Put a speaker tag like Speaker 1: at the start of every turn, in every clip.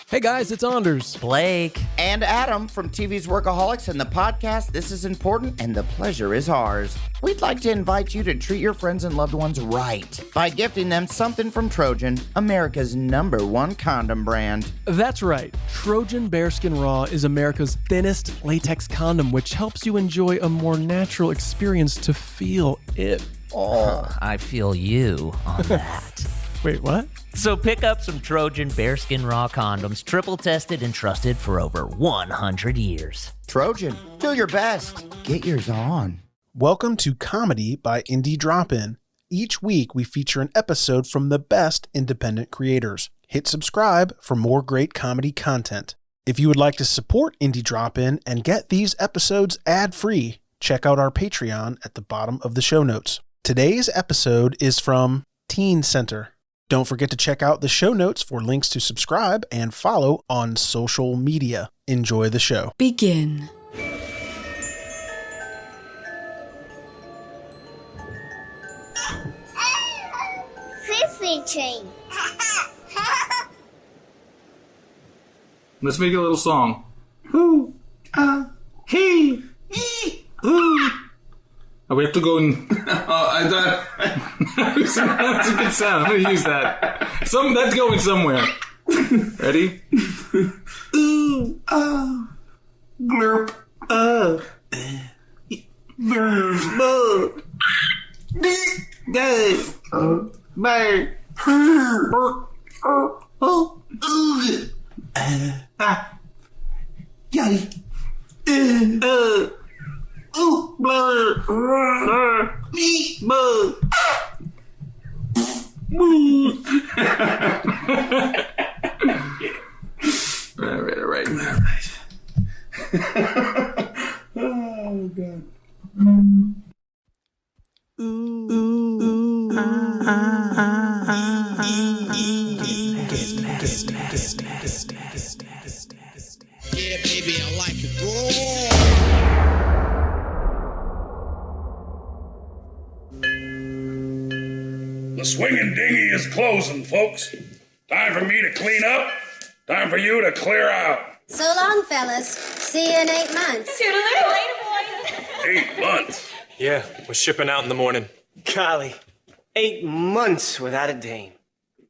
Speaker 1: Hey guys, it's Anders.
Speaker 2: Blake.
Speaker 3: And Adam from TV's Workaholics and the podcast This Is Important and the Pleasure Is Ours. We'd like to invite you to treat your friends and loved ones right by gifting them something from Trojan, America's #1 condom brand.
Speaker 1: That's right. Trojan Bearskin Raw is America's thinnest latex condom, which helps you enjoy a more natural experience to feel it.
Speaker 2: Oh, I feel you on that.
Speaker 1: Wait, what?
Speaker 2: So pick up some Trojan Bearskin Raw condoms, triple tested and trusted for over 100 years.
Speaker 3: Trojan, do your best. Get yours on.
Speaker 4: Welcome to Comedy by Indie Drop-In. Each week we feature an episode from the best independent creators. Hit subscribe for more great comedy content. If you would like to support Indie Drop-In and get these episodes ad-free, check out our Patreon at the bottom of the show notes. Today's episode is from TeenCenter. Don't forget to check out the show notes for links to subscribe and follow on social media. Enjoy the show.
Speaker 5: Begin.
Speaker 6: Fifi train.
Speaker 7: Let's make a little song. Ooh, hey, ooh. Oh, we have to go and... I thought... That's a good sound. I'm going to use that. That's going somewhere. Ready? Ooh, glurp, glurp, ooh, blur, me, bug. All right. Oh, God.
Speaker 8: Yeah, baby, I like it raw.
Speaker 9: The swinging dinghy is closing, folks. Time for me to clean up. Time for you to clear out.
Speaker 6: So long, fellas. See you in 8 months.
Speaker 9: 8 months.
Speaker 10: Yeah, we're shipping out in the morning.
Speaker 11: Golly, 8 months without a dame.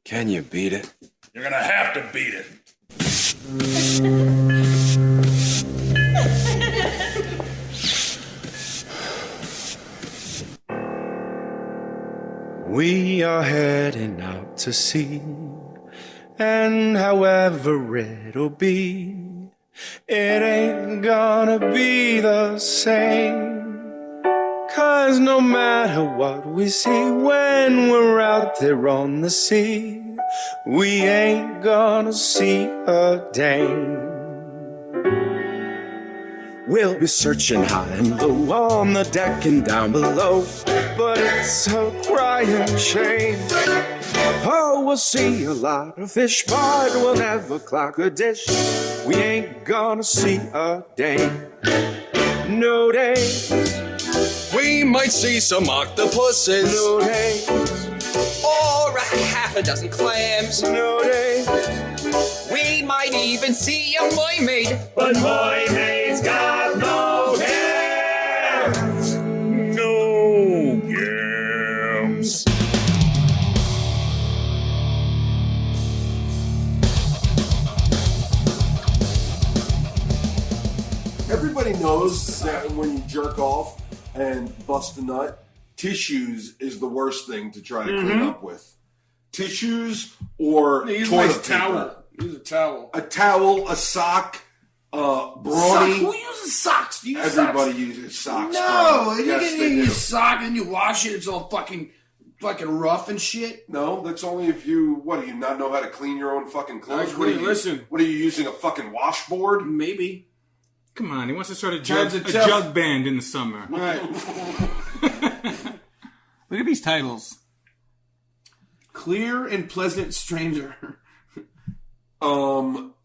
Speaker 10: Can you beat it?
Speaker 9: You're gonna have to beat it.
Speaker 12: We are heading out to sea, and however it'll be, it ain't gonna be the same. 'Cause no matter what we see when we're out there on the sea, we ain't gonna see a dame. We'll be searching high and low on the deck and down below, but it's a crying shame. Oh, we'll see a lot of fish, but we'll never clock a dish. We ain't gonna see a dame. No days.
Speaker 10: We might see some octopuses.
Speaker 12: No days.
Speaker 10: Or a half a dozen clams.
Speaker 12: No days.
Speaker 10: We might even see a mermaid.
Speaker 9: But mermaids got no hands. No gams.
Speaker 13: Everybody knows that when you jerk off and bust a nut, tissues is the worst thing to try to clean up with. Tissues or
Speaker 7: Use
Speaker 13: toilet
Speaker 7: a
Speaker 13: paper.
Speaker 7: towel. Use a towel.
Speaker 13: A towel, a sock, brawny.
Speaker 7: Who uses socks? Do you use
Speaker 13: Everybody
Speaker 7: socks?
Speaker 13: uses socks.
Speaker 7: No,
Speaker 13: bro.
Speaker 7: you
Speaker 13: Yes,
Speaker 7: get
Speaker 13: they
Speaker 7: in your
Speaker 13: do.
Speaker 7: sock and you wash it. It's all fucking rough and shit.
Speaker 13: No, that's only if you, what, do you not know how to clean your own fucking clothes?
Speaker 7: What are you, listen.
Speaker 13: What are you using, a fucking washboard?
Speaker 7: Maybe.
Speaker 14: Come on, he wants to start a
Speaker 7: Times
Speaker 14: jug,
Speaker 7: are
Speaker 14: a
Speaker 7: tough.
Speaker 14: jug band in the summer.
Speaker 7: Right.
Speaker 14: Look at these titles.
Speaker 7: Clear and pleasant stranger.
Speaker 13: Some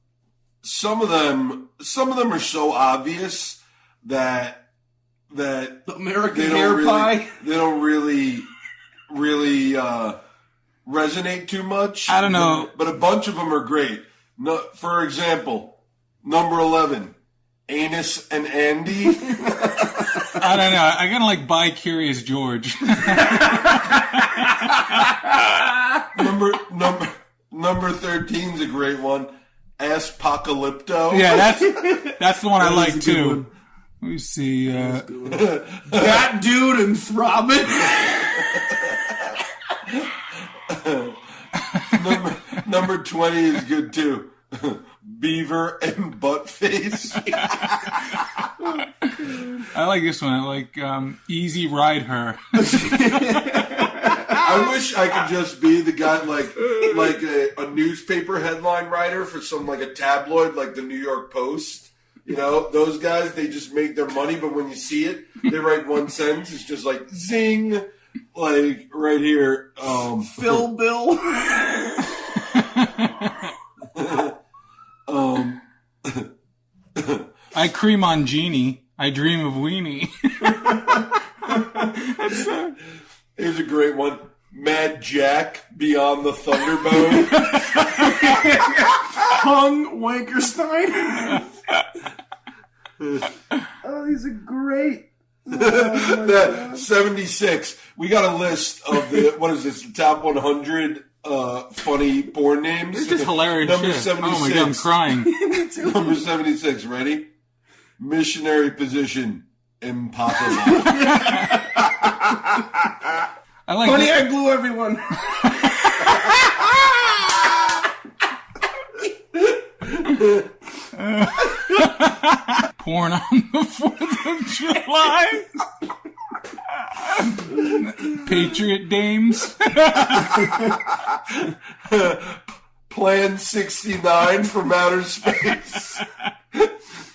Speaker 13: of them are so obvious that
Speaker 7: American hair pie.
Speaker 13: They don't really resonate too much.
Speaker 14: I don't know.
Speaker 13: But a bunch of them are great. No, for example, number 11, Anus and Andy.
Speaker 14: I don't know. I kind of like Bi-Curious George.
Speaker 13: Number 13 is a great one. Apocalypto.
Speaker 14: Yeah, that's the one I like too. Let me see.
Speaker 5: That dude and throbbing.
Speaker 13: Number 20 is good too. Beaver and Buttface.
Speaker 14: I like this one. I like Easy Ride Her.
Speaker 13: I wish I could just be the guy like a newspaper headline writer for some like a tabloid like the New York Post. You know, those guys, they just make their money, but when you see it, they write one sentence. It's just like zing, like right here.
Speaker 5: Phil Bill.
Speaker 14: I cream on Genie. I dream of Weenie.
Speaker 13: Here's a great one. Mad Jack Beyond the Thunderbone.
Speaker 5: Hung Wankerstein. Oh, these are great.
Speaker 13: That 76. We got a list of the, what is this, the top 100 funny porn names.
Speaker 14: It's just hilarious
Speaker 13: Number
Speaker 14: shit.
Speaker 13: 76.
Speaker 14: Oh my God, I'm crying.
Speaker 5: Me too.
Speaker 13: Number 76. Ready? Missionary position. Impossible.
Speaker 14: I like
Speaker 5: Honey, I glue everyone.
Speaker 14: Porn on the 4th of July. Patriot Dames.
Speaker 13: Plan 69 from outer space.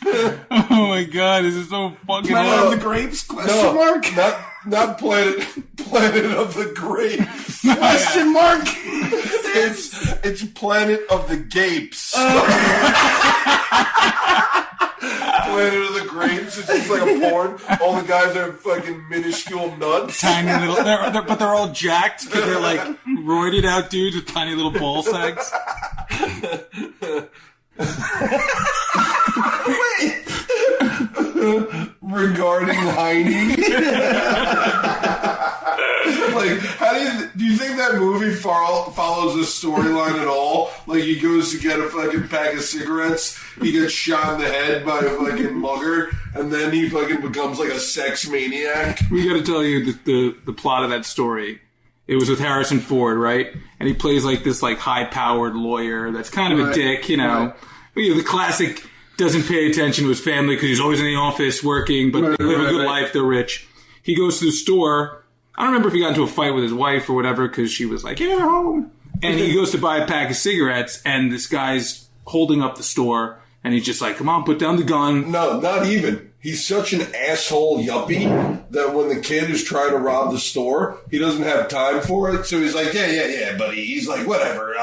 Speaker 14: Oh my God, this is so fucking
Speaker 5: Planet of the Grapes? Question mark?
Speaker 13: Not Planet of the Grapes.
Speaker 5: Question mark?
Speaker 13: It's Planet of the Gapes. Planet of the Grapes. It's just like a porn. All the guys are fucking minuscule nuts.
Speaker 14: Tiny little, but they're all jacked because they're like roided out dudes with tiny little ball sacks.
Speaker 13: Regarding Heine. Like, how do you think that movie follows this storyline at all? Like, he goes to get a fucking pack of cigarettes, he gets shot in the head by a fucking mugger, and then he fucking becomes like a sex maniac.
Speaker 14: We gotta tell you the plot of that story. It was with Harrison Ford, right? And he plays like this like high-powered lawyer that's kind of a dick, you know. But, you know, the classic doesn't pay attention to his family because he's always in the office working, but they live a good life, they're rich. He goes to the store. I don't remember if he got into a fight with his wife or whatever because she was like, get home. And he goes to buy a pack of cigarettes, and this guy's holding up the store, and he's just like, come on, put down the gun.
Speaker 13: No, not even. He's such an asshole yuppie that when the kid is trying to rob the store, he doesn't have time for it. So he's like, yeah, buddy. He's like, whatever.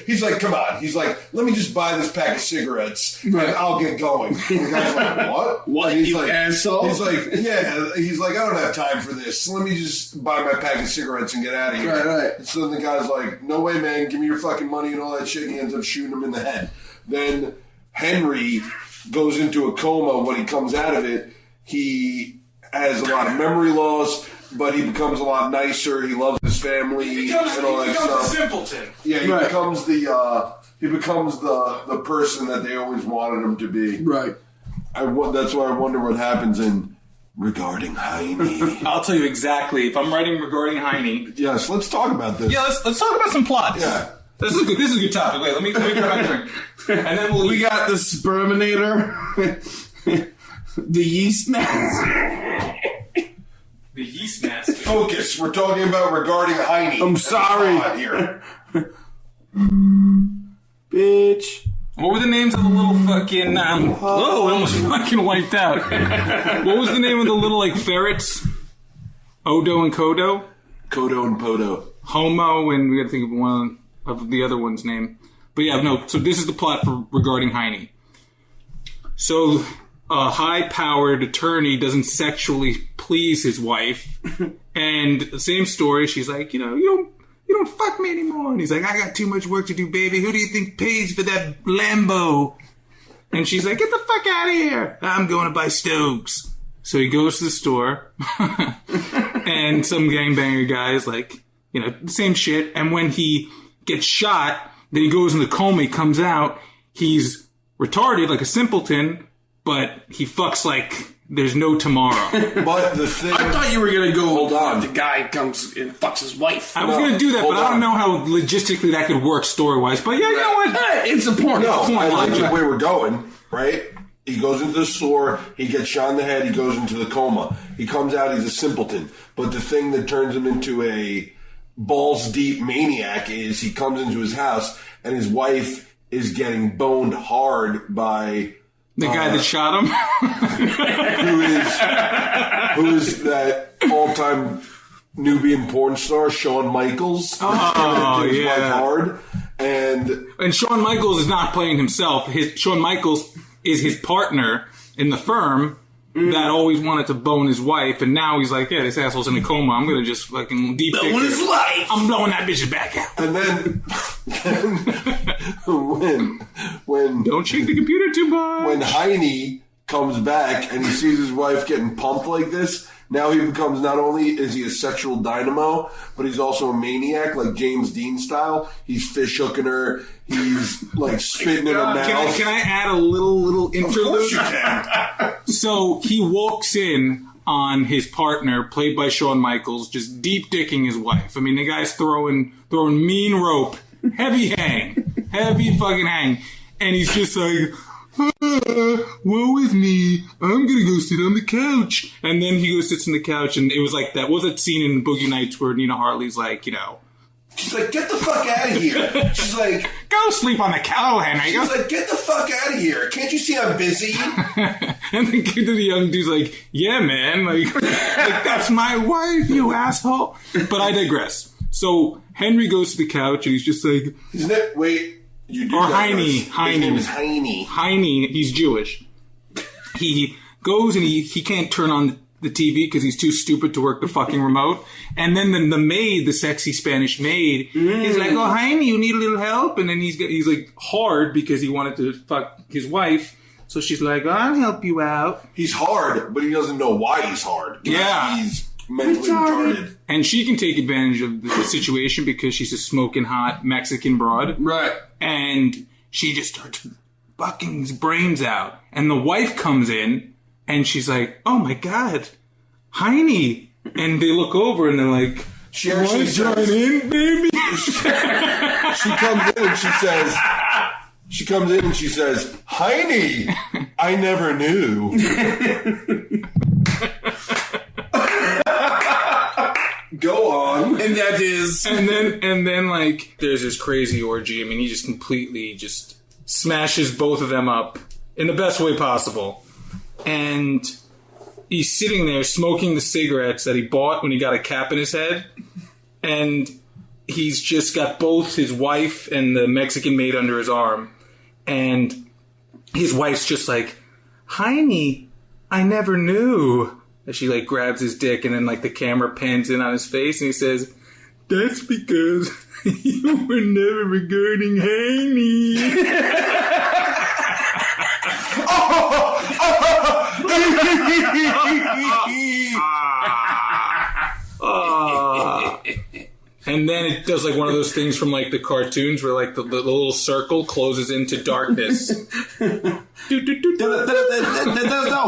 Speaker 13: He's like, come on. He's like, let me just buy this pack of cigarettes and I'll get going. And the guy's like, what?
Speaker 5: What,
Speaker 13: he's
Speaker 5: you
Speaker 13: like,
Speaker 5: asshole?
Speaker 13: He's like, yeah. He's like, I don't have time for this. So let me just buy my pack of cigarettes and get out of here.
Speaker 5: Right.
Speaker 13: And so then the guy's like, no way, man. Give me your fucking money and all that shit. And he ends up shooting him in the head. Then Henry goes into a coma. When he comes out of it, he has a lot of memory loss, but he becomes a lot nicer. He loves his family and all that stuff.
Speaker 14: A simpleton.
Speaker 13: Yeah, he becomes the person that they always wanted him to be.
Speaker 5: Right.
Speaker 13: That's why I wonder what happens in Regarding Heine.
Speaker 14: I'll tell you exactly. If I'm writing Regarding Heine.
Speaker 13: Yes, let's talk about this.
Speaker 14: Yeah, let's talk about some plots.
Speaker 13: Yeah.
Speaker 14: This is a good topic. Wait, let me grab my drink. And then
Speaker 5: we got the Sperminator, the Yeast Master.
Speaker 14: The Yeast Master.
Speaker 13: Focus. We're talking about Regarding Heine.
Speaker 5: I'm sorry.
Speaker 13: Here.
Speaker 5: Bitch.
Speaker 14: What were the names of the little fucking... it almost fucking wiped out. What was the name of the little, like, ferrets? Odo and Kodo?
Speaker 13: Kodo and Podo.
Speaker 14: Homo, and we gotta think of one of the other one's name. But yeah, no, so this is the plot for Regarding Heine. So, a high-powered attorney doesn't sexually please his wife, and the same story, she's like, you You don't fuck me anymore. And he's like, I got too much work to do, baby. Who do you think pays for that Lambo? And she's like, get the fuck out of here. I'm going to buy stoves. So he goes to the store. And some gangbanger guy is like, you know, the same shit. And when he gets shot, then he goes in the coma. He comes out. He's retarded like a simpleton, but he fucks like there's no tomorrow.
Speaker 13: But the thing...
Speaker 5: I thought you were going to go...
Speaker 13: Hold on.
Speaker 5: The guy comes and fucks his wife.
Speaker 14: I was going to do that, but I don't know how logistically that could work story-wise. But yeah, you know what?
Speaker 5: It's a porn.
Speaker 13: No,
Speaker 5: It's a porn
Speaker 13: I like
Speaker 5: logic.
Speaker 13: the way we're going, right? He goes into the store, he gets shot in the head, he goes into the coma. He comes out, he's a simpleton. But the thing that turns him into a balls-deep maniac is he comes into his house, and his wife is getting boned hard by...
Speaker 14: The guy that shot him?
Speaker 13: who is that all-time Nubian porn star, Shawn Michaels.
Speaker 14: Oh,
Speaker 13: his
Speaker 14: yeah.
Speaker 13: wife hard.
Speaker 14: And Shawn Michaels is not playing himself. Shawn Michaels is his partner in the firm that always wanted to bone his wife, and now he's like, yeah, this asshole's in a coma. I'm going to just fucking deep dick
Speaker 5: his life.
Speaker 14: I'm blowing that bitch back out.
Speaker 13: And then when
Speaker 14: don't shake the computer too much.
Speaker 13: When Heine comes back and he sees his wife getting pumped like this, now he becomes, not only is he a sexual dynamo, but he's also a maniac, like James Dean style. He's fish hooking her. He's like spitting in her mouth.
Speaker 14: Can I add a little interlude?
Speaker 13: Of course you can.
Speaker 14: So he walks in on his partner, played by Shawn Michaels, just deep dicking his wife. I mean, the guy's throwing mean rope, heavy fucking hang, and he's just like, woe is me, I'm gonna go sit on the couch. And then he goes sits on the couch, and it was like that. Was that scene in Boogie Nights where Nina Hartley's like, you know,
Speaker 13: she's like, get the fuck out of here. She's like,
Speaker 14: go sleep on the couch, Henry.
Speaker 13: She's like, get the fuck out of here. Can't you see I'm busy?
Speaker 14: And the kid to the young dude's like, yeah, man, like that's my wife, you asshole. But I digress. So Henry goes to the couch, and he's just like,
Speaker 13: isn't it? Wait. You do
Speaker 14: or
Speaker 13: Heine.
Speaker 14: His
Speaker 13: name is Heine.
Speaker 14: Heine, he's Jewish. He goes and he can't turn on the TV because he's too stupid to work the fucking remote. And then the maid, the sexy Spanish maid, is like, oh, Heine, you need a little help? And then he's like hard because he wanted to fuck his wife. So she's like, I'll help you out.
Speaker 13: He's hard, but he doesn't know why he's hard.
Speaker 14: Yeah.
Speaker 13: He's mentally retarded.
Speaker 14: And she can take advantage of the situation because she's a smoking hot Mexican broad.
Speaker 5: Right.
Speaker 14: And she just starts fucking his brains out. And the wife comes in, and she's like, oh my God, Heine. And they look over, and they're like,
Speaker 13: she actually
Speaker 14: join in, baby?
Speaker 13: She comes in and she says, Heine, I never knew. Go on.
Speaker 5: And that is...
Speaker 14: And then like, there's this crazy orgy. I mean, he just completely just smashes both of them up in the best way possible. And he's sitting there smoking the cigarettes that he bought when he got a cap in his head. And he's just got both his wife and the Mexican maid under his arm. And his wife's just like, Heine, I never knew. And she like grabs his dick, and then like the camera pans in on his face, and he says, that's because you were never regarding Heine. And then it does like one of those things from like the cartoons where like the little circle closes into darkness.
Speaker 5: No,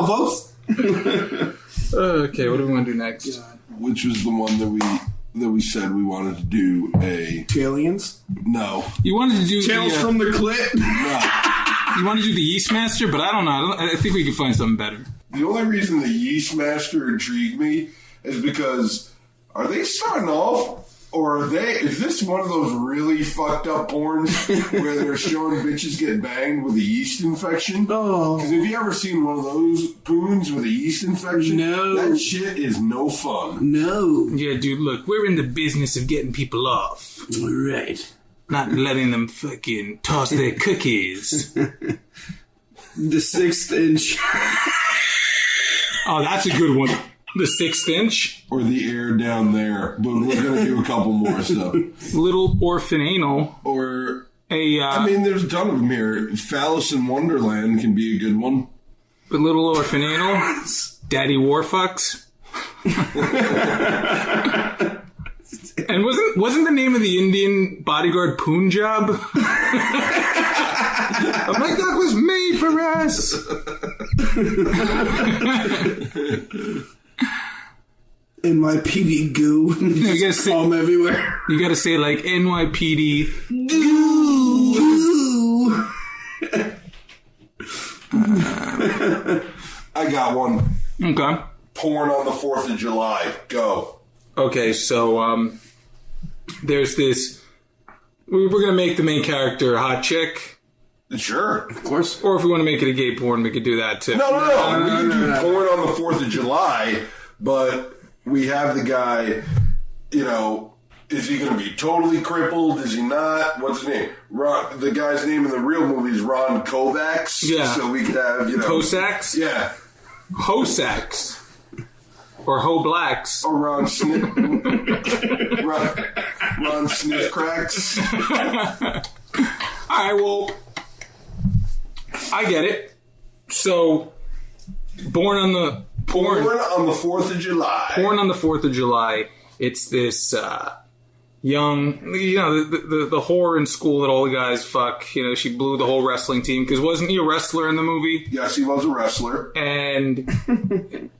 Speaker 5: folks.
Speaker 14: Okay, what do we want to do next?
Speaker 13: Which was the one that we said we wanted to do a...
Speaker 5: Aliens?
Speaker 13: No.
Speaker 14: You wanted to do
Speaker 5: Tales from the Clit?
Speaker 13: No.
Speaker 14: You wanted to do the Yeast Master, but I don't know. I think we can find something better.
Speaker 13: The only reason the Yeast Master intrigued me is because are they starting off, or is this one of those really fucked up porns where they're showing bitches get banged with a yeast infection?
Speaker 5: Oh.
Speaker 13: Because have you ever seen one of those poons with a yeast infection?
Speaker 5: No.
Speaker 13: That shit is no fun.
Speaker 5: No.
Speaker 14: Yeah, dude, look, we're in the business of getting people off.
Speaker 5: All right.
Speaker 14: Not letting them fucking toss their cookies.
Speaker 5: The 6th inch.
Speaker 14: Oh, that's a good one. The 6th Inch.
Speaker 13: Or the air down there. But we're going to do a couple more stuff.
Speaker 14: Little Orphan Anal.
Speaker 13: Or, there's a ton of them here. Phallus in Wonderland can be a good one.
Speaker 14: But Little Orphan Anal. Daddy Warfucks. And wasn't the name of the Indian bodyguard Punjab? I'm like, that was made for us.
Speaker 5: NYPD goo.
Speaker 14: You gotta say
Speaker 5: them everywhere.
Speaker 14: You gotta say like NYPD
Speaker 5: goo.
Speaker 13: I got one.
Speaker 14: Okay.
Speaker 13: Porn on the 4th of July. Go.
Speaker 14: Okay, so there's this. We're gonna make the main character a hot chick.
Speaker 13: Sure, of course.
Speaker 14: Or if we want to make it a gay porn, we could do that too.
Speaker 13: No. We can do porn on the 4th of July, but we have the guy, is he going to be totally crippled? Is he not? What's his name? The guy's name in the real movie is Ron Kovacs.
Speaker 14: Yeah.
Speaker 13: So we could have,
Speaker 14: Cossacks?
Speaker 13: Yeah.
Speaker 14: Hosacks. Or Ho Blacks.
Speaker 13: Or Ron Sniff. Ron Sniff Cracks.
Speaker 14: Alright, well, I get it. So, Born on the
Speaker 13: 4th of July.
Speaker 14: Born on the 4th of July. It's this young, the whore in school that all the guys fuck. She blew the whole wrestling team because wasn't he a wrestler in the movie?
Speaker 13: Yes, he was a wrestler.
Speaker 14: And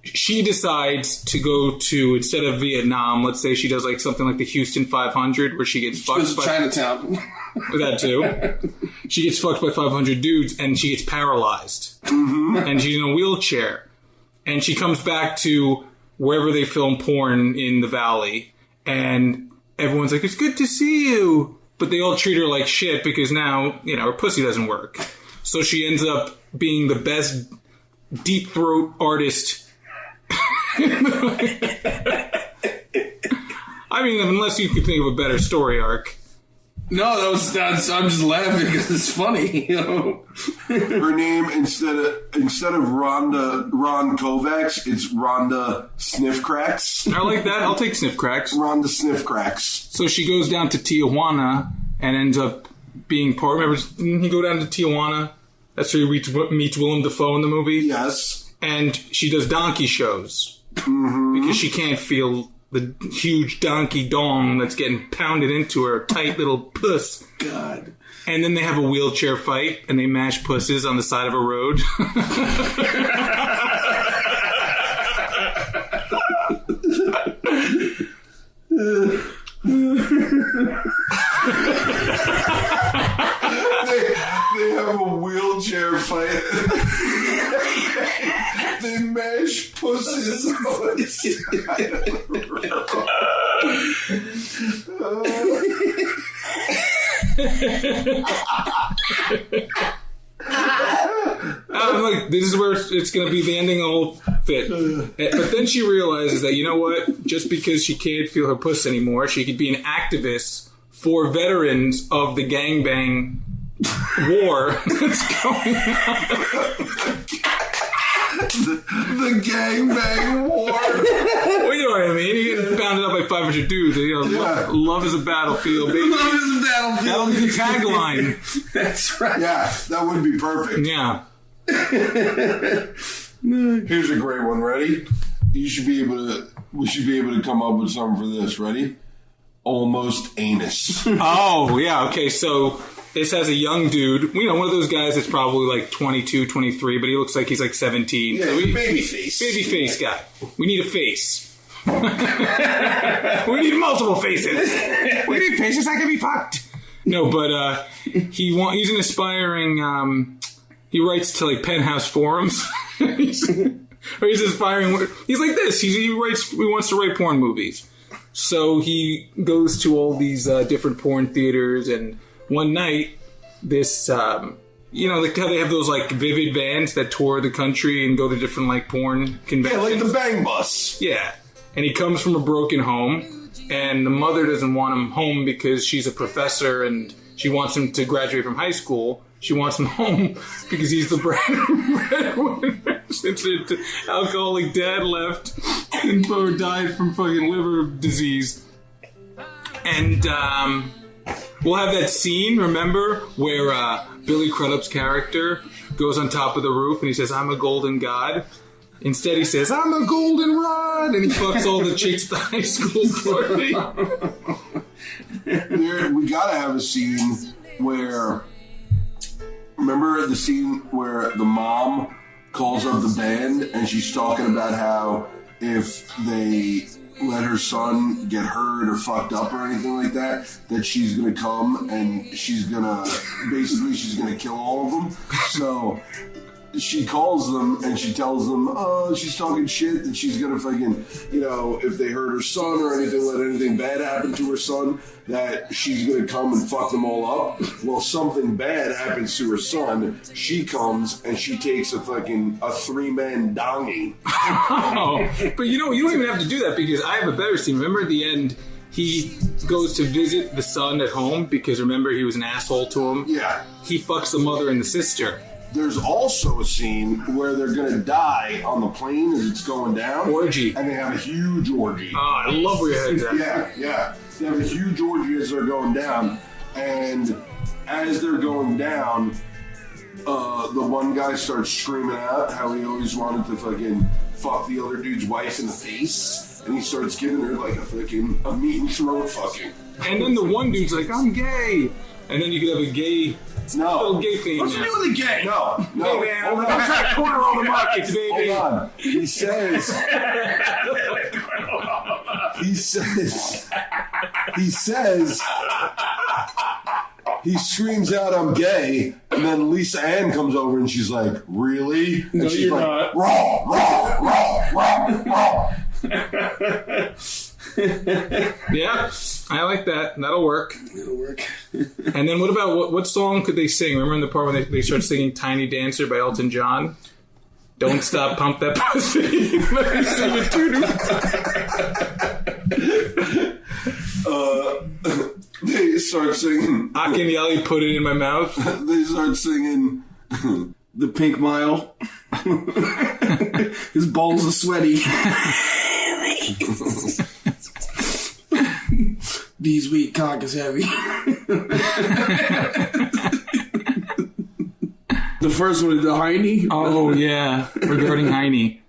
Speaker 14: she decides to go to, instead of Vietnam, let's say she does like something like the Houston 500 where she gets fucked by
Speaker 5: Chinatown.
Speaker 14: That too. She gets fucked by 500 dudes and she gets paralyzed. Mm-hmm. And she's in a wheelchair. And she comes back to wherever they film porn in the valley. And everyone's like, it's good to see you. But they all treat her like shit because now, her pussy doesn't work. So she ends up being the best deep throat artist. Unless you could think of a better story arc.
Speaker 5: No, I'm just laughing because it's funny,
Speaker 13: Her name, instead of Ron Kovacs, it's Rhonda Sniff Cracks.
Speaker 14: I like that. I'll take Sniff Cracks.
Speaker 13: Rhonda Sniff Cracks.
Speaker 14: So she goes down to Tijuana and ends up being part. Remember, didn't he go down to Tijuana? That's where he meets Willem Dafoe in the movie?
Speaker 13: Yes.
Speaker 14: And she does donkey shows. Mm-hmm. Because she can't feel the huge donkey dong that's getting pounded into her tight little puss.
Speaker 5: God.
Speaker 14: And then they have a wheelchair fight, and they mash pusses on the side of a road.
Speaker 13: They have a wheelchair fight. They mash pussies on the side of the
Speaker 14: Look, this is where it's going to be the ending of the whole fit. But then she realizes that, just because she can't feel her puss anymore, she could be an activist for veterans of the gangbang war that's going on.
Speaker 13: The gangbang war.
Speaker 14: Well, you know what I mean? You get pounded up by 500 dudes. Love is a battlefield, baby.
Speaker 5: Love is a battlefield.
Speaker 14: That'll be the tagline.
Speaker 5: That's right.
Speaker 13: Yeah, that would be perfect.
Speaker 14: Yeah.
Speaker 13: Here's a great one. Ready? We should be able to come up with something for this. Ready? Almost anus.
Speaker 14: Oh, yeah. Okay, so this has a young dude. One of those guys that's probably like 22, 23, but he looks like he's like 17.
Speaker 13: Yeah,
Speaker 14: so
Speaker 13: baby face.
Speaker 14: Baby face guy. We need a face. We need multiple faces. We need faces that can be fucked. No, but he's an aspiring. He writes to like Penthouse forums. He's aspiring. He's like this. He wants to write porn movies. So he goes to all these different porn theaters, and one night, this like how they have those like Vivid vans that tour the country and go to different like porn conventions.
Speaker 13: Yeah, like the Bang Bus.
Speaker 14: Yeah. And he comes from a broken home, and the mother doesn't want him home because she's a professor and she wants him to graduate from high school. She wants him home because he's the breadwinner. Since alcoholic dad left and Bo died from fucking liver disease. And we'll have that scene, remember, where Billy Crudup's character goes on top of the roof and he says, I'm a golden god. Instead he says, I'm a golden rod, and he fucks all the chicks at the high school party.
Speaker 13: We gotta have a scene where, remember the scene where the mom calls up the band and she's talking about how if they let her son get hurt or fucked up or anything like that she's gonna come and she's gonna kill all of them. So she calls them and she tells them, she's talking shit that she's gonna fucking, if they hurt her son or let anything bad happen to her son, that she's gonna come and fuck them all up. Well, something bad happens to her son. She comes and she takes a 3-man donging.
Speaker 14: Oh, but you don't even have to do that, because I have a better scene. Remember at the end, he goes to visit the son at home because remember he was an asshole to him?
Speaker 13: Yeah.
Speaker 14: He fucks the mother and the sister.
Speaker 13: There's also a scene where they're going to die on the plane as it's going down.
Speaker 14: Orgy.
Speaker 13: And they have a huge orgy.
Speaker 14: Oh, I love where your head's at.
Speaker 13: Yeah. They have a huge orgy as they're going down. And as they're going down, the one guy starts screaming out how he always wanted to fucking fuck the other dude's wife in the face. And he starts giving her a mean throat fucking.
Speaker 14: And then the one dude's like, I'm gay. And then you could have a gay...
Speaker 13: No.
Speaker 14: Gay thing.
Speaker 7: What's to do with the gay?
Speaker 13: No.
Speaker 14: Hey, man,
Speaker 13: Hold on.
Speaker 14: I'm trying to corner all the markets, baby.
Speaker 13: Hold on. He says, he screams out, I'm gay, and then Lisa Ann comes over and she's like, really? And
Speaker 7: No,
Speaker 13: she's
Speaker 7: you're
Speaker 13: like,
Speaker 7: not.
Speaker 13: raw.
Speaker 14: Yeah, I like that. That'll work.
Speaker 7: It'll work.
Speaker 14: And then what about, what song could they sing? Remember in the part when they start singing Tiny Dancer by Elton John? Don't stop, pump that pussy. Let me sing it too.
Speaker 13: They start singing.
Speaker 14: Akinyele, put it in my mouth.
Speaker 13: They start singing
Speaker 7: The Pink Mile. His balls are sweaty. These weak cock is heavy. The first one is the Heine.
Speaker 14: Oh, yeah. Regarding Heine.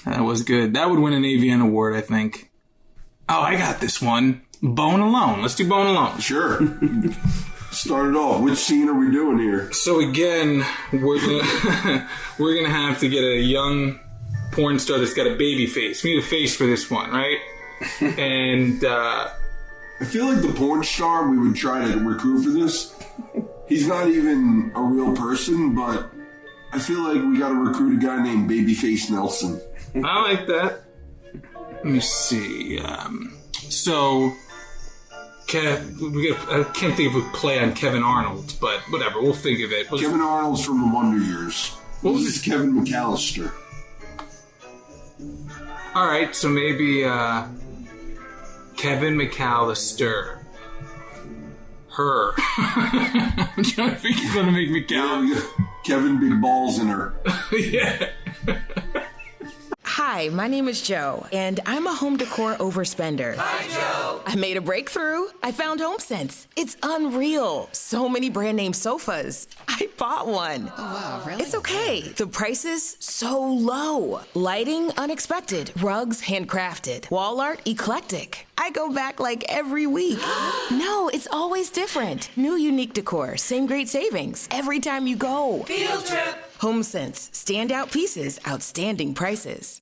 Speaker 14: That was good. That would win an AVN award, I think. Oh, I got this one. Bone Alone. Let's do Bone Alone.
Speaker 13: Sure. Start it off. Which scene are we doing here?
Speaker 14: So again, we're gonna have to get a young porn star that's got a baby face. We need a face for this one, right? And
Speaker 13: I feel like the porn star we would try to recruit for this, he's not even a real person, but I feel like we gotta recruit a guy named Babyface Nelson.
Speaker 14: I like that. Let me see. So, I can't think of a play on Kevin Arnold, but whatever, we'll think of it.
Speaker 13: Kevin Arnold's from The Wonder Years.
Speaker 14: What was
Speaker 13: this? Kevin McAllister.
Speaker 14: Alright, so maybe Kevin McAllister. Her. I'm trying to think he's gonna make McAllister.
Speaker 13: Kevin Big Balls in her.
Speaker 14: Yeah.
Speaker 15: Hi, my name is Joe, and I'm a home decor overspender. Hi, Joe. I made a breakthrough. I found HomeSense. It's unreal. So many brand name sofas. I bought one. Oh, wow, really? It's okay. The prices, so low. Lighting, unexpected. Rugs, handcrafted. Wall art, eclectic. I go back like every week. No, it's always different. New unique decor, same great savings. Every time you go.
Speaker 10: Field trip.
Speaker 15: HomeSense. Standout pieces, outstanding prices.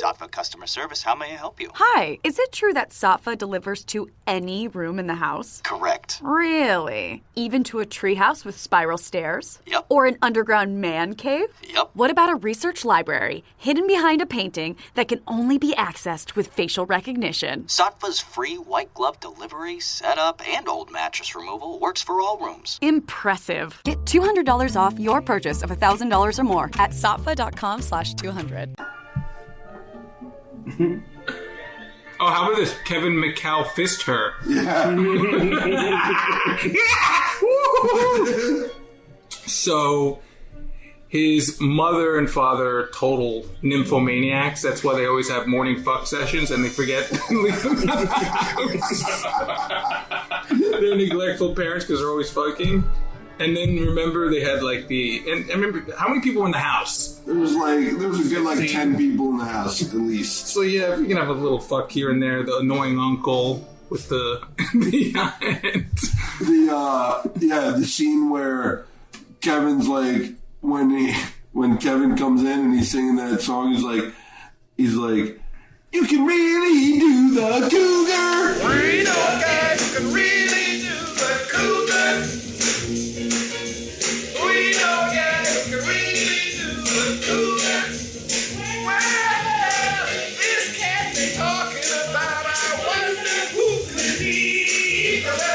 Speaker 16: Satva Customer Service, how may I help you?
Speaker 17: Hi, is it true that Satva delivers to any room in the house?
Speaker 16: Correct.
Speaker 17: Really? Even to a treehouse with spiral stairs?
Speaker 16: Yep.
Speaker 17: Or an underground man cave?
Speaker 16: Yep.
Speaker 17: What about a research library hidden behind a painting that can only be accessed with facial recognition?
Speaker 16: Satva's free white glove delivery, setup, and old mattress removal works for all rooms.
Speaker 17: Impressive. Get $200 off your purchase of $1,000 or more at satva.com/200.
Speaker 14: Oh, how about this? Kevin McAll fist her.
Speaker 13: Yeah.
Speaker 14: So, his mother and father are total nymphomaniacs. That's why they always have morning fuck sessions and they forget to leave them in the house. They're neglectful parents because they're always fucking. And then remember they had like and remember how many people were in the house?
Speaker 13: There was a good 10 people in the house at least.
Speaker 14: So yeah, you can have a little fuck here and there. The annoying uncle with the
Speaker 13: the scene where Kevin's like when Kevin comes in and he's singing that song, he's like, you can really do the cougar.
Speaker 8: We know guys who can really do the cougar. We know guys who can really do the cougar. Well, this cat they talking about, I wonder who could be the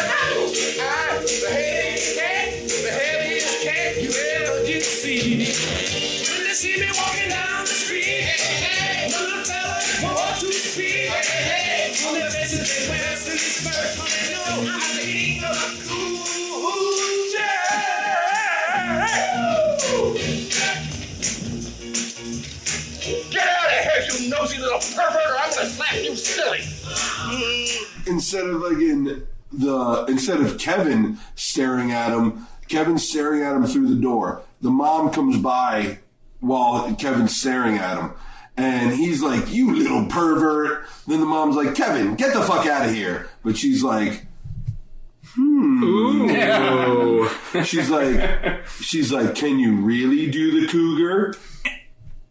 Speaker 8: heaviest cat you ever did see. When they see me walking down the street, little fella want to speak. On their faces they wear silly spurs, they know I'm eating the Get out of here, you nosy little pervert, or I'm gonna slap you silly.
Speaker 13: Instead of Kevin staring at him, Kevin's staring at him through the door. The mom comes by while Kevin's staring at him. And he's like, you little pervert. Then the mom's like, Kevin, get the fuck out of here. But she's like,
Speaker 14: Ooh.
Speaker 13: She's like, can you really do the cougar?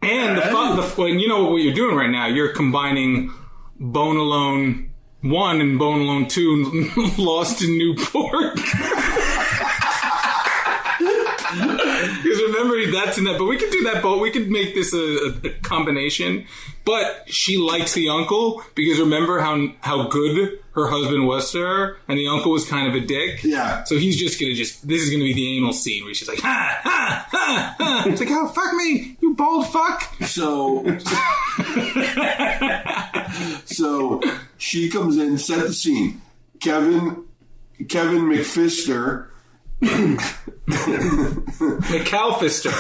Speaker 14: And you know what you're doing right now? You're combining Bone Alone 1 and Bone Alone 2 Lost in Newport. Because remember, that's in that. But we could do that, but we could make this a combination. But she likes the uncle because remember how good her husband was to her, and the uncle was kind of a dick.
Speaker 13: Yeah.
Speaker 14: So he's just gonna this is gonna be the anal scene where she's like, ha ha ha ha. It's like, oh fuck me, you bald fuck.
Speaker 13: So she comes in, set the scene. Kevin McFister.
Speaker 14: McAlfister.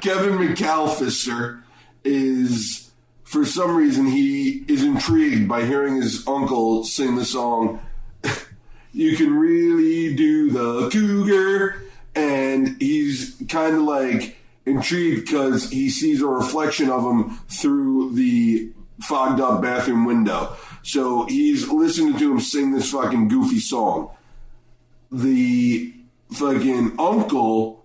Speaker 13: Kevin McAlfister is, for some reason, he is intrigued by hearing his uncle sing the song, You Can Really Do the Cougar. And he's kind of like intrigued because he sees a reflection of him through the fogged up bathroom window. So he's listening to him sing this fucking goofy song. The fucking uncle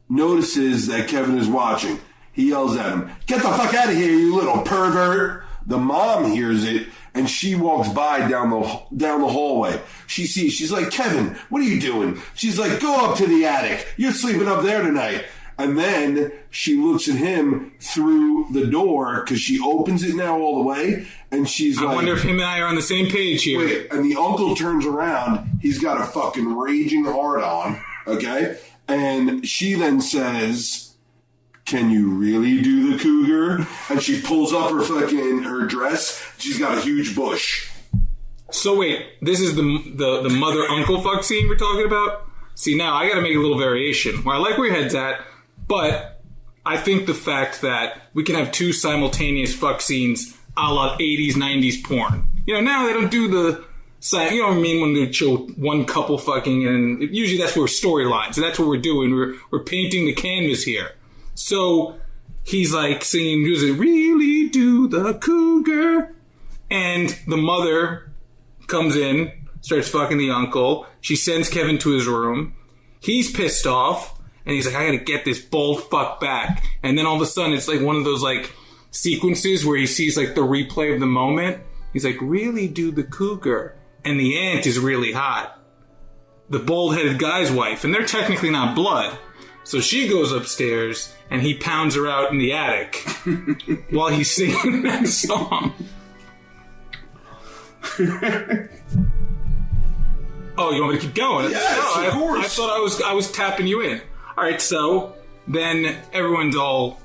Speaker 13: notices that Kevin is watching. He yells at him, get the fuck out of here, you little pervert. The mom hears it, and she walks by down the hallway. She's like, Kevin, what are you doing? She's like, go up to the attic. You're sleeping up there tonight. And then she looks at him through the door because she opens it now all the way. And she's like,
Speaker 14: I wonder if him and I are on the same page here.
Speaker 13: Wait, and the uncle turns around. He's got a fucking raging hard on. Okay? And she then says, can you really do the cougar? And she pulls up her dress. She's got a huge bush.
Speaker 14: So wait, this is the mother uncle fuck scene we're talking about? See, now I gotta make a little variation. Well, I like where your head's at, but I think the fact that we can have two simultaneous fuck scenes a la 80s, 90s porn. You know, now they don't do the, you know what I mean, when they show one couple fucking, and usually that's where storylines, and that's what we're doing. We're painting the canvas here. So he's like singing, does it really do the cougar? And the mother comes in, starts fucking the uncle. She sends Kevin to his room. He's pissed off, and he's like, I gotta get this bald fuck back. And then all of a sudden, it's like one of those like sequences where he sees like the replay of the moment. He's like, really do the cougar. And the aunt is really hot. The bald-headed guy's wife, and they're technically not blood. So she goes upstairs, and he pounds her out in the attic while he's singing that song. Oh, you want me to keep going?
Speaker 13: Yes, of course.
Speaker 14: I thought I was tapping you in. All right, so then everyone's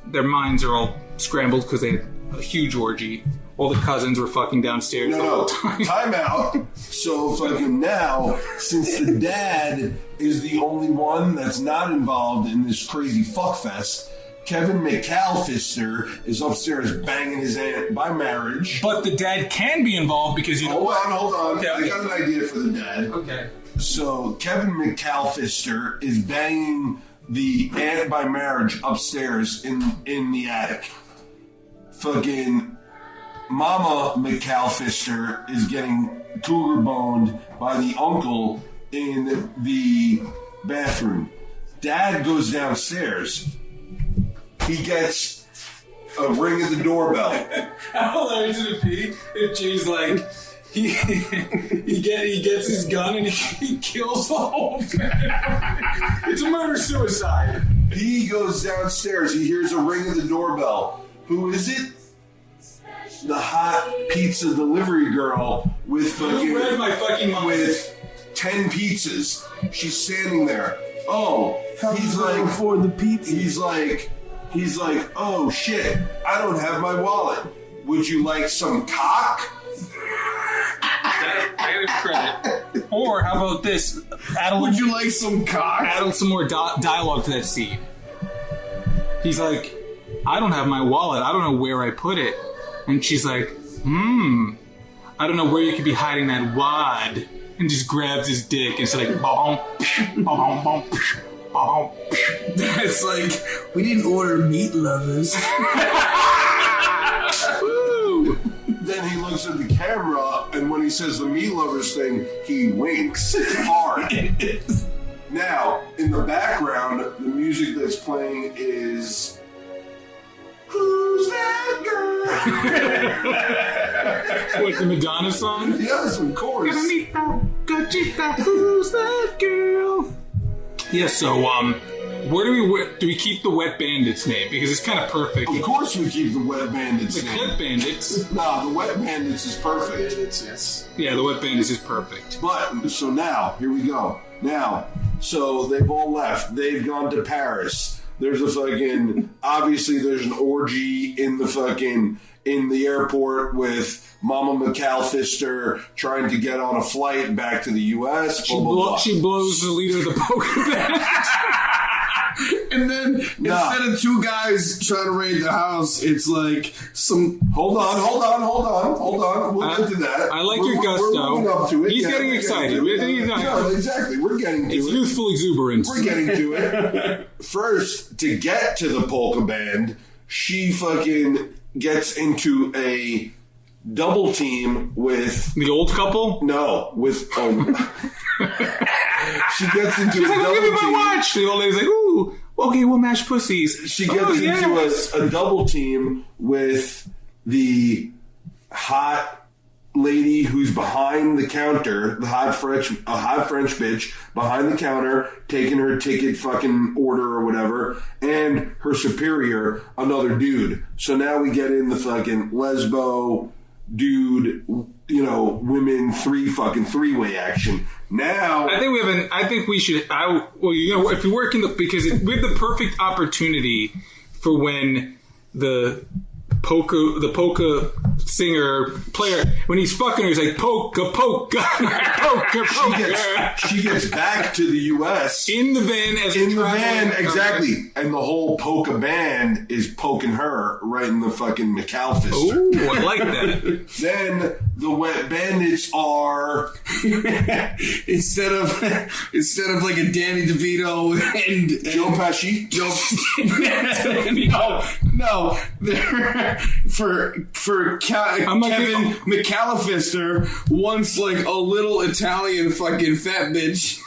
Speaker 14: their minds are all scrambled because they had a huge orgy. all the cousins were fucking downstairs the whole time.
Speaker 13: Time out. So fucking now, since the dad is the only one that's not involved in this crazy fuckfest, Kevin McAllister is upstairs banging his aunt by marriage.
Speaker 14: But the dad can be involved because
Speaker 13: Hold on. Okay. I got an idea for the dad.
Speaker 14: Okay.
Speaker 13: So Kevin McAllister is banging the aunt by marriage upstairs in the attic. Fucking Mama McAllister is getting cougar boned by the uncle in the bathroom. Dad goes downstairs. He gets a ring at the doorbell.
Speaker 14: How hilarious would it be if Jay's like, he gets his gun and he kills the whole family. It's a murder-suicide.
Speaker 13: He goes downstairs. He hears a ring at the doorbell. Who is it? The hot pizza delivery girl with fucking...
Speaker 14: You read my fucking mind.
Speaker 13: With 10 pizzas. She's standing there. Oh, he's like...
Speaker 8: for the pizza.
Speaker 13: He's like, oh shit, I don't have my wallet. Would you like some cock?
Speaker 14: I give credit. Or how about this?
Speaker 8: Would you like some cock?
Speaker 14: Add some more dialogue to that scene. He's like, I don't have my wallet. I don't know where I put it. And she's like, I don't know where you could be hiding that wad. And just grabs his dick and she's like, bom, bom, bom.
Speaker 8: It's like, we didn't order meat lovers.
Speaker 13: Woo! Then he looks at the camera, and when he says the meat lovers thing, he winks hard. Now, in the background, the music that's playing is... Who's that girl?
Speaker 14: What, the Madonna song?
Speaker 13: Yes, of course.
Speaker 14: Gachita, who's that girl? Yeah, so, where do we keep the Wet Bandits name? Because it's kind of perfect.
Speaker 13: Of course we keep the Wet Bandits
Speaker 14: name. The Clip Bandits.
Speaker 13: Nah, the Wet Bandits is perfect.
Speaker 8: Yes.
Speaker 14: Yeah, the Wet Bandits is perfect.
Speaker 13: But, so now, here we go. Now, so they've all left. They've gone to Paris. There's a fucking, obviously there's an orgy in the airport with Mama McAllister trying to get on a flight back to the U.S.
Speaker 14: She blows the leader of the poker band.
Speaker 8: And then instead of two guys trying to raid the house, it's like some...
Speaker 13: Hold on. We'll get to that.
Speaker 14: I like your gusto.
Speaker 13: We're up to it.
Speaker 14: He's getting excited.
Speaker 13: Exactly. We're getting to it.
Speaker 14: It's youthful exuberance.
Speaker 13: We're getting to it. First, to get to the polka band, she fucking gets into a double team with...
Speaker 14: The old couple?
Speaker 13: No, with... she gets into a double
Speaker 14: give me my
Speaker 13: team.
Speaker 14: Watch. The old lady's like, ooh, okay, we'll match pussies.
Speaker 13: She gets into a double team with the hot lady who's behind the counter, a hot French bitch behind the counter, taking her ticket fucking order or whatever, and her superior, another dude. So now we get in the fucking lesbo dude, women three-way action. Now,
Speaker 14: I think we should. If you work because we have the perfect opportunity for when the polka singer player, when he's fucking her, he's like polka polka.
Speaker 13: She gets back to the U.S.
Speaker 14: in the van
Speaker 13: exactly, and the whole polka band is poking her right in the fucking McAllister.
Speaker 14: Ooh, I like that.
Speaker 13: Then the Wet Bandits are
Speaker 8: instead of like a Danny DeVito and
Speaker 13: Joe Pesci.
Speaker 8: No, they're for Kevin McAllister wants like a little Italian fucking fat bitch.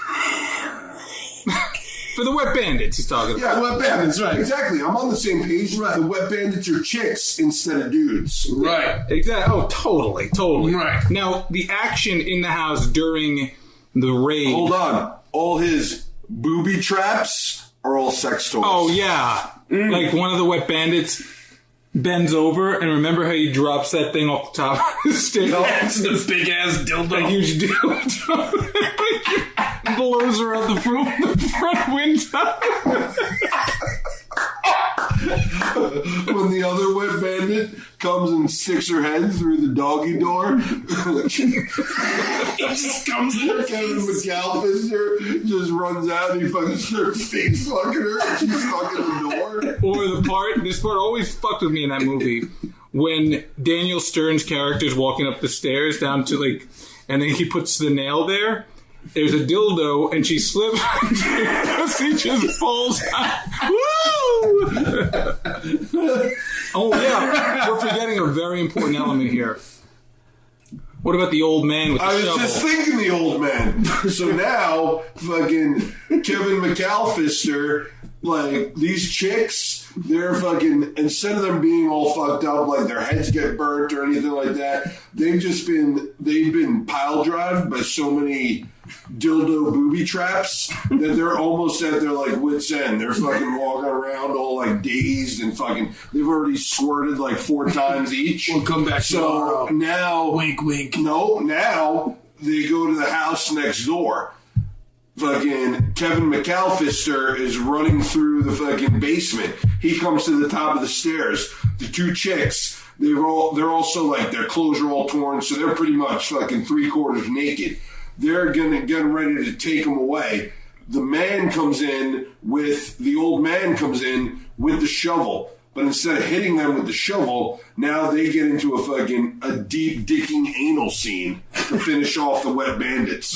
Speaker 14: For the Wet Bandits, he's talking about.
Speaker 13: Yeah, Wet Bandits, right. Exactly. I'm on the same page. Right. The Wet Bandits are chicks instead of dudes.
Speaker 8: Right.
Speaker 14: Exactly. Oh, totally.
Speaker 8: Right.
Speaker 14: Now, the action in the house during the raid.
Speaker 13: Hold on. All his booby traps are all sex toys.
Speaker 14: Oh, yeah. Like one of the Wet Bandits bends over, and remember how he drops that thing off the top of the stairs?
Speaker 8: It's the big ass dildo.
Speaker 14: A huge dildo. Blows her out the front window.
Speaker 13: when the other wet bandit comes and sticks her head through the doggy door. He just comes in. Kevin McAllister just runs out and he fucking starts face fucking her and she's stuck in the door.
Speaker 14: Or this part always fucked with me in that movie. When Daniel Stern's character's walking up the stairs down to like, and then he puts the nail there. There's a dildo, and she slips. She just falls out. Woo! Oh yeah, we're forgetting a very important element here. What about the old man with the shovel?
Speaker 13: I was just thinking the old man. So now, fucking Kevin McAllister, like these chicks. They're fucking, instead of them being all fucked up, like their heads get burnt or anything like that, they've been pile drived by so many dildo booby traps that they're almost at their like wits end. They're fucking walking around all like dazed and fucking, they've already squirted like 4 times each.
Speaker 5: We'll come back
Speaker 13: so
Speaker 5: tomorrow.
Speaker 13: Now,
Speaker 5: wink, wink.
Speaker 13: No, now they go to the house next door. Fucking Kevin McAllister is running through the fucking basement. He comes to the top of the stairs. The 2 chicks, they're also like, their clothes are all torn, so they're pretty much fucking 3/4 naked. They're getting ready to take them away. The old man comes in with the shovel. But instead of hitting them with the shovel, now they get into a deep dicking anal scene to finish off the wet bandits.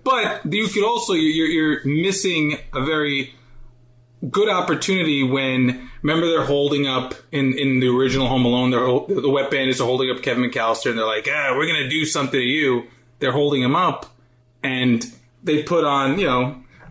Speaker 14: But you could also, you're missing a very good opportunity when, remember they're holding up, in the original Home Alone, the wet bandits are holding up Kevin McAllister and they're like, we're going to do something to you. They're holding him up and they put on,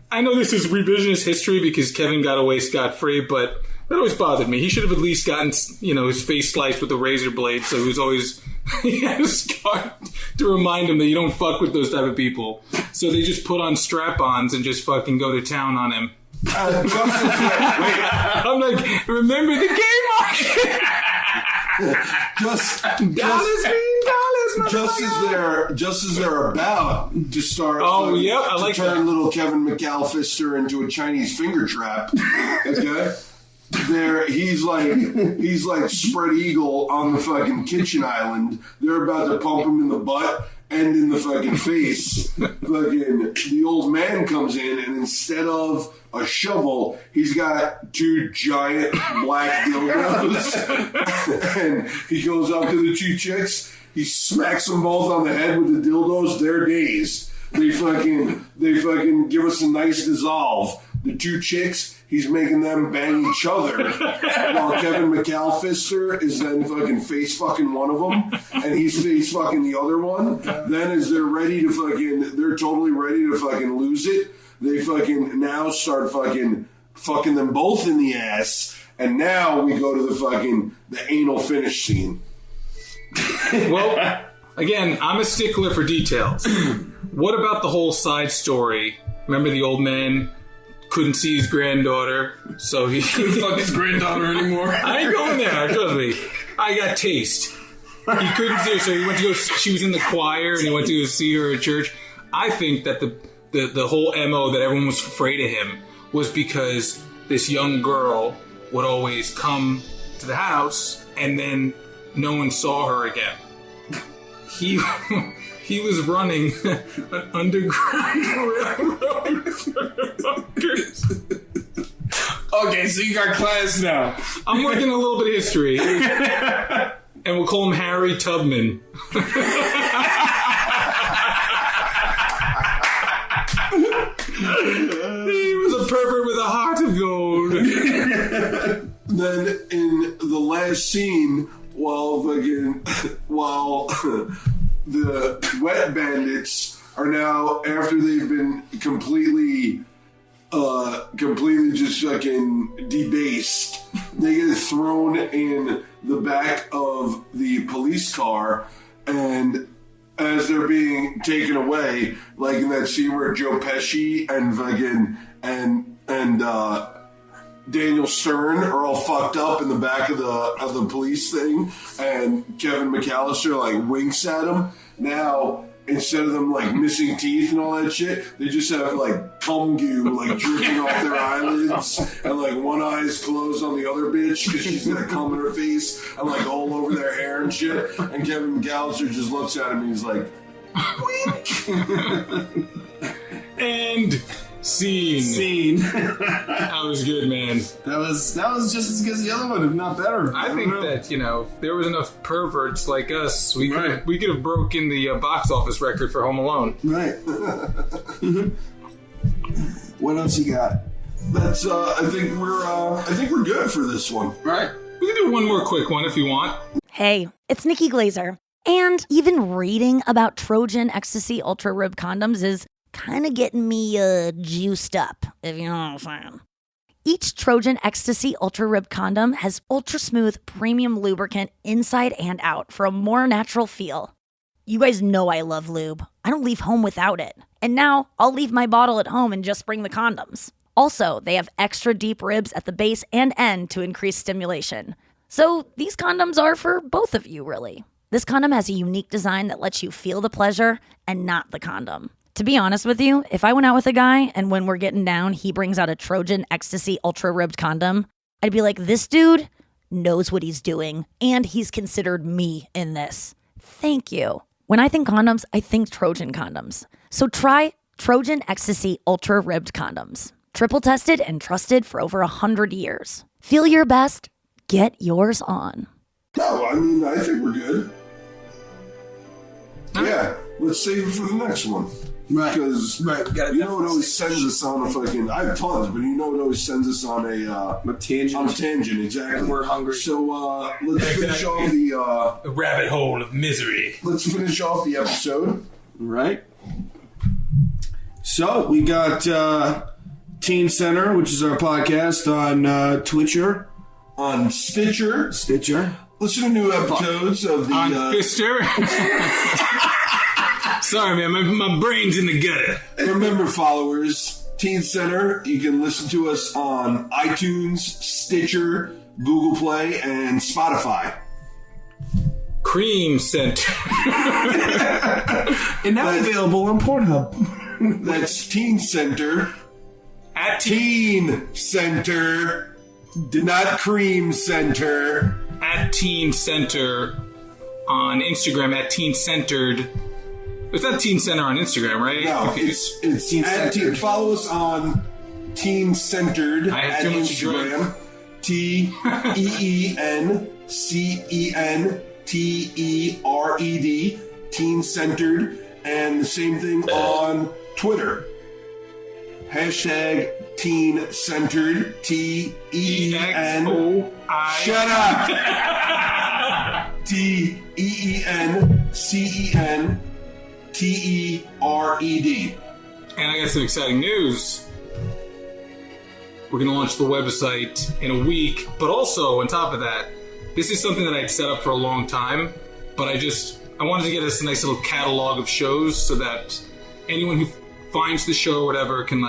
Speaker 14: I know this is revisionist history because Kevin got away scot-free, but that always bothered me. He should have at least gotten, his face sliced with a razor blade, so he was always, he had a scar to remind him that you don't fuck with those type of people. So they just put on strap-ons and just fucking go to town on him. I'm like, remember the game market?
Speaker 13: Just as they're about to start turn little Kevin McAllister into a Chinese finger trap. Okay? He's like spread eagle on the fucking kitchen island. They're about to pump him in the butt and in the fucking face. Fucking the old man comes in and instead of a shovel, he's got 2 giant black dildos. And he goes up to the 2 chicks. He smacks them both on the head with the dildos. They're dazed. They fucking give us a nice dissolve. The 2 chicks, he's making them bang each other. While Kevin McAllister is then fucking face fucking one of them, and he's face fucking the other one. Then as they're totally ready to fucking lose it, they fucking now start fucking them both in the ass, and now we go to the anal finish scene.
Speaker 14: Well, again, I'm a stickler for details. What about the whole side story? Remember the old man couldn't see his granddaughter, so he
Speaker 5: couldn't fuck his granddaughter anymore.
Speaker 14: I ain't going there, trust me. I got taste. He couldn't see her, so he went to go. She was in the choir, and he went to go see her at church. I think that the whole MO that everyone was afraid of him was because this young girl would always come to the house, and then no one saw her again. He was running an underground railroad for fuckers.
Speaker 5: Okay, so you got class now.
Speaker 14: I'm working a little bit of history. And we'll call him Harry Tubman. He was a pervert with a heart of gold.
Speaker 13: Then in the last scene, while the wet bandits are now, after they've been completely just fucking debased, they get thrown in the back of the police car, and as they're being taken away, like in that scene where Joe Pesci and fucking and Daniel Stern are all fucked up in the back of the police thing, and Kevin McAllister like winks at him. Now instead of them like missing teeth and all that shit, they just have like cum goo like dripping off their eyelids, and like one eye is closed on the other bitch because she's got cum in her face, and like all over their hair and shit. And Kevin Gallagher just looks at him and he's like, wink.
Speaker 14: And scene. That was good, man.
Speaker 5: That was just as good as the other one, if not better.
Speaker 14: I think that, if there was enough perverts like us, we could have broken the box office record for Home Alone.
Speaker 5: Right. What else you got?
Speaker 13: That's I think we're good for this one.
Speaker 14: Right. We can do one more quick one if you want.
Speaker 18: Hey, it's Nikki Glazer. And even reading about Trojan Ecstasy Ultra Rib condoms is kind of getting me juiced up, if you know what I'm saying. Each Trojan Ecstasy Ultra Rib condom has ultra smooth premium lubricant inside and out for a more natural feel. You guys know I love lube. I don't leave home without it. And now I'll leave my bottle at home and just bring the condoms. Also, they have extra deep ribs at the base and end to increase stimulation. So these condoms are for both of you, really. This condom has a unique design that lets you feel the pleasure and not the condom. To be honest with you, if I went out with a guy and when we're getting down, he brings out a Trojan Ecstasy Ultra Ribbed condom, I'd be like, this dude knows what he's doing and he's considered me in this. Thank you. When I think condoms, I think Trojan condoms. So try Trojan Ecstasy Ultra Ribbed condoms. Triple tested and trusted for over 100 years. Feel your best. Get yours on.
Speaker 13: No, I think we're good. Yeah, let's save it for the next one.
Speaker 5: Right.
Speaker 13: Because you know what always sends us on a fucking... I have tons, but you know what always sends us on a tangent. On a tangent, exactly.
Speaker 5: And we're hungry.
Speaker 13: So let's finish off the
Speaker 14: rabbit hole of misery.
Speaker 13: Let's finish off the episode.
Speaker 5: Right. So we got TeenCenter, which is our podcast on Twitcher.
Speaker 13: On Stitcher. Listen to new episodes of the...
Speaker 14: On Fister. Sorry, man, my brain's in the gutter.
Speaker 13: Remember, followers, TeenCenter, you can listen to us on iTunes, Stitcher, Google Play, and Spotify.
Speaker 14: Cream Center.
Speaker 5: And now available on Pornhub.
Speaker 13: That's TeenCenter.
Speaker 14: At
Speaker 13: TeenCenter. Not Cream Center.
Speaker 14: At TeenCenter on Instagram, at TeenCentered. It's not TeenCenter on Instagram, right?
Speaker 13: No, it's at follow us on TeenCentered at Instagram. TeenCentered. TeenCentered. And the same thing on Twitter. Hashtag TeenCentered. TEEN. Shut up. TEENCENTERED.
Speaker 14: And I got some exciting news. We're going to launch the website in a week, but also on top of that, this is something that I'd set up for a long time, but I wanted to get us a nice little catalog of shows so that anyone who finds the show or whatever can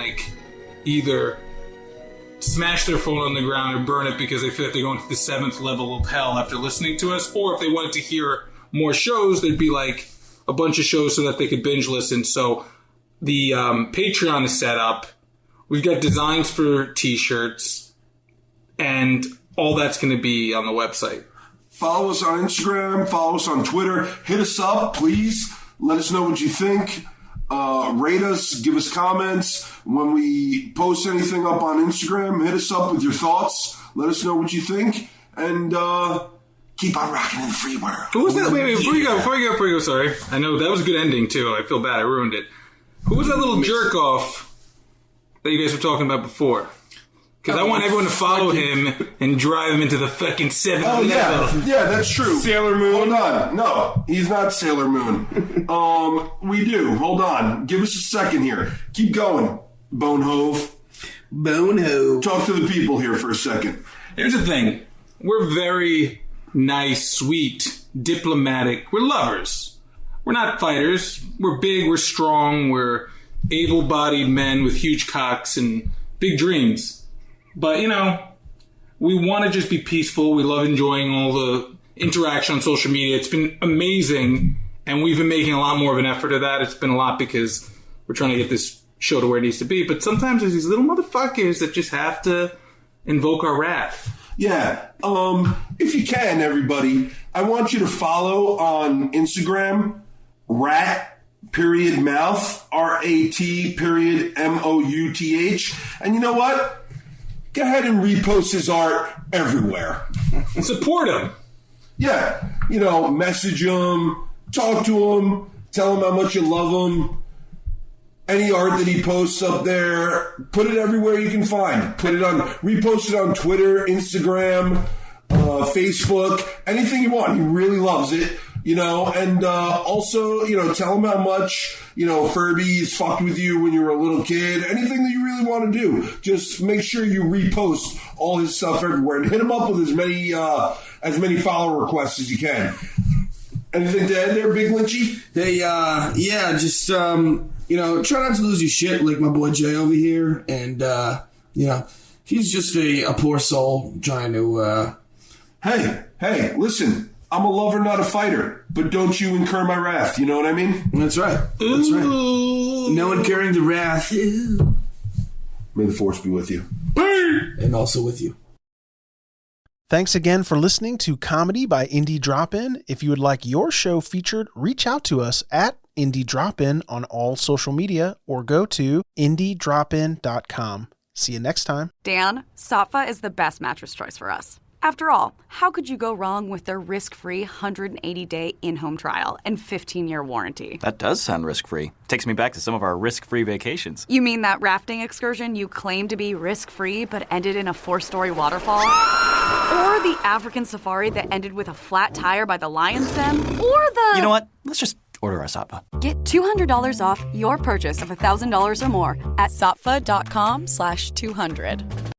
Speaker 14: either smash their phone on the ground or burn it because they feel like they're going to the 7th level of hell after listening to us, or if they wanted to hear more shows, there'd be a bunch of shows so that they could binge listen. So the Patreon is set up. We've got designs for t-shirts, and all that's going to be on the website.
Speaker 13: Follow us on Instagram. Follow us on Twitter. Hit us up, please. Let us know what you think. Rate us. Give us comments. When we post anything up on Instagram, hit us up with your thoughts. Let us know what you think. And keep on rocking in the free world.
Speaker 14: Who was that? Wait, before you go, sorry. I know that was a good ending, too. I feel bad. I ruined it. Who was that little jerk-off that you guys were talking about before? Because I want everyone to follow him and drive him into the fucking 7th level.
Speaker 13: Yeah, that's true.
Speaker 5: Sailor Moon?
Speaker 13: Hold on. No, he's not Sailor Moon. We do. Hold on. Give us a second here. Keep going, Bonehove. Talk to the people here for a second.
Speaker 14: Here's the thing. We're very nice, sweet, diplomatic. We're lovers. We're not fighters. We're big, we're strong, we're able-bodied men with huge cocks and big dreams. But, we want to just be peaceful. We love enjoying all the interaction on social media. It's been amazing. And we've been making a lot more of an effort of that. It's been a lot because we're trying to get this show to where it needs to be. But sometimes there's these little motherfuckers that just have to invoke our wrath.
Speaker 13: Yeah. If you can, everybody, I want you to follow on Instagram, rat.mouth, RAT.MOUTH. And you know what? Go ahead and repost his art everywhere.
Speaker 14: Support him.
Speaker 13: Yeah. You know, message him, talk to him, tell him how much you love him. Any art that he posts up there, put it everywhere you can find. Repost it on Twitter, Instagram, Facebook, anything you want. He really loves it, you know. And also, you know, tell him how much, you know, Furby's fucked with you when you were a little kid. Anything that you really want to do, just make sure you repost all his stuff everywhere and hit him up with as many follower requests as you can. Anything to add there, Big Lynchy?
Speaker 5: Hey, yeah, just you know, try not to lose your shit like my boy Jay over here. And, you know, he's just a poor soul trying to,
Speaker 13: Hey, listen, I'm a lover, not a fighter, but don't you incur my wrath, you know what I mean?
Speaker 5: That's right. That's right. No incurring the wrath.
Speaker 13: May the force be with you.
Speaker 5: And also with you.
Speaker 4: Thanks again for listening to Comedy by Indie Drop-In. If you would like your show featured, reach out to us at Indie Drop-In on all social media or go to indiedropin.com. See you next time.
Speaker 17: Dan, Saatva is the best mattress choice for us. After all, how could you go wrong with their risk-free 180-day in-home trial and 15-year warranty?
Speaker 16: That does sound risk-free. Takes me back to some of our risk-free vacations.
Speaker 17: You mean that rafting excursion you claimed to be risk-free but ended in a 4-story waterfall? Or the African safari that ended with a flat tire by the lion's den? Or the...
Speaker 16: You know what? Let's just order our Saatva.
Speaker 17: Get $200 off your purchase of $1,000 or more at saatva.com/200.